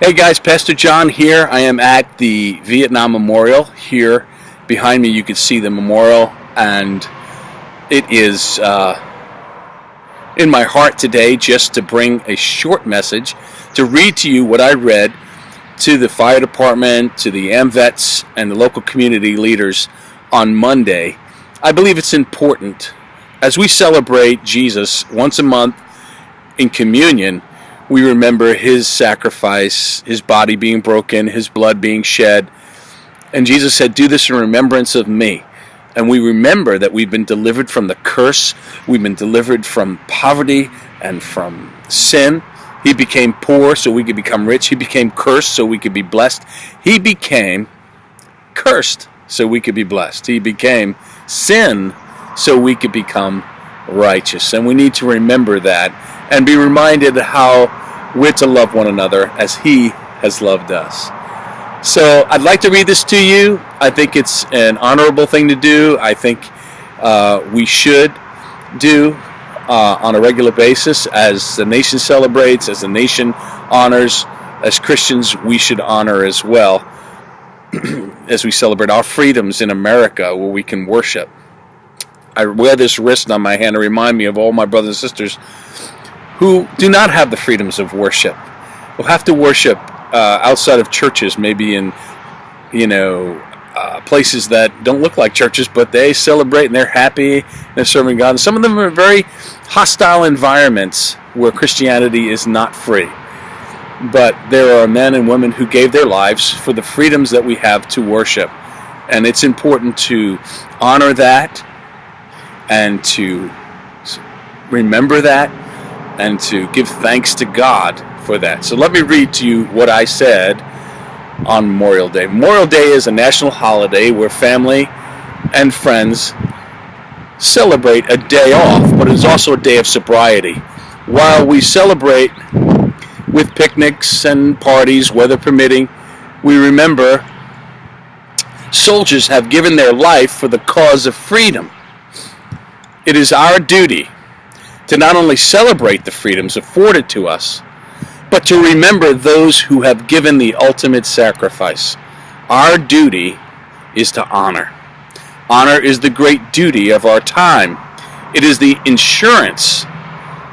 Hey guys, Pastor John here. I am at the Vietnam Memorial. Here behind me you can see the memorial, and it is in my heart today just to bring a short message to read to you what I read to the fire department, to the AMVETS, and the local community leaders on Monday. I believe it's important as we celebrate Jesus once a month in communion. We remember his sacrifice, his body being broken, his blood being shed. And Jesus said, "Do this in remembrance of me." And we remember that we've been delivered from the curse. We've been delivered from poverty and from sin. He became poor so we could become rich. He became cursed so we could be blessed. He became cursed so we could be blessed. He became sin so we could become righteous. And we need to remember that and be reminded how we're to love one another as he has loved us. So I'd like to read this to you. I think it's an honorable thing to do. I think we should do on a regular basis as the nation celebrates, as the nation honors. As Christians, we should honor as well as we celebrate our freedoms in America where we can worship. I wear this wrist on my hand to remind me of all my brothers and sisters who do not have the freedoms of worship, who have to worship outside of churches, maybe in, places that don't look like churches, but they celebrate and they're happy and they're serving God. And some of them are very hostile environments where Christianity is not free. But there are men and women who gave their lives for the freedoms that we have to worship. And it's important to honor that and to remember that and to give thanks to God for that. So let me read to you what I said on Memorial Day. Memorial Day is a national holiday where family and friends celebrate a day off, but it's also a day of sobriety. While we celebrate with picnics and parties, weather permitting, we remember soldiers have given their life for the cause of freedom. It is our duty to not only celebrate the freedoms afforded to us, but to remember those who have given the ultimate sacrifice. Our duty is to honor. Honor is the great duty of our time. It is the insurance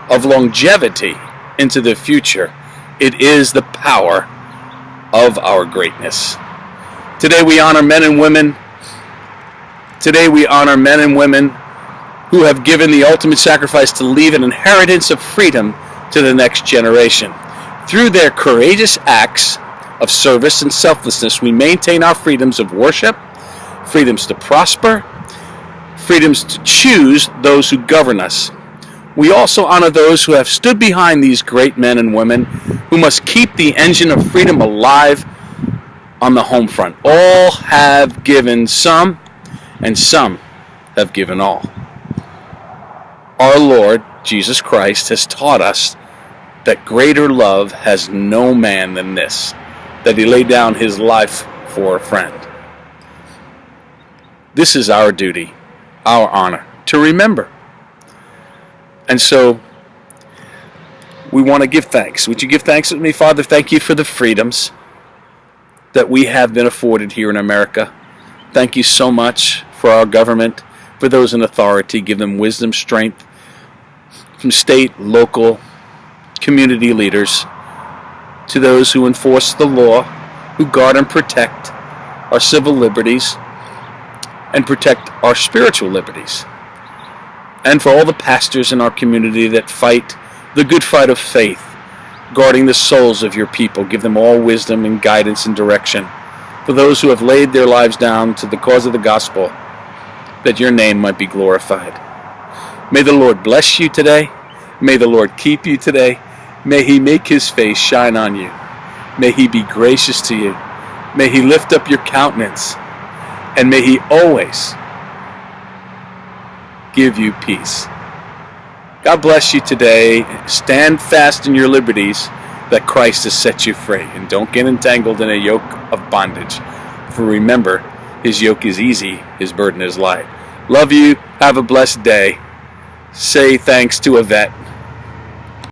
of longevity into the future. It is the power of our greatness. Today we honor men and women. Today we honor men and women who have given the ultimate sacrifice to leave an inheritance of freedom to the next generation. Through their courageous acts of service and selflessness, we maintain our freedoms of worship, freedoms to prosper, freedoms to choose those who govern us. We also honor those who have stood behind these great men and women who must keep the engine of freedom alive on the home front. All have given some, and some have given all. Our Lord Jesus Christ has taught us that greater love has no man than this, that he laid down his life for a friend. This is our duty, our honor, to remember. And so we want to give thanks. Would you give thanks with me, Father? Thank you for the freedoms that we have been afforded here in America. Thank you so much for our government, for those in authority. Give them wisdom, strength, from state, local, community leaders, to those who enforce the law, who guard and protect our civil liberties and protect our spiritual liberties. And for all the pastors in our community that fight the good fight of faith, guarding the souls of your people, give them all wisdom and guidance and direction. For those who have laid their lives down to the cause of the gospel, that your name might be glorified. May the Lord bless you today. May the Lord keep you today. May he make his face shine on you. May he be gracious to you. May he lift up your countenance. And may he always give you peace. God bless you today. Stand fast in your liberties that Christ has set you free. And don't get entangled in a yoke of bondage. For remember, his yoke is easy, his burden is light. Love you. Have a blessed day. Say thanks to Yvette.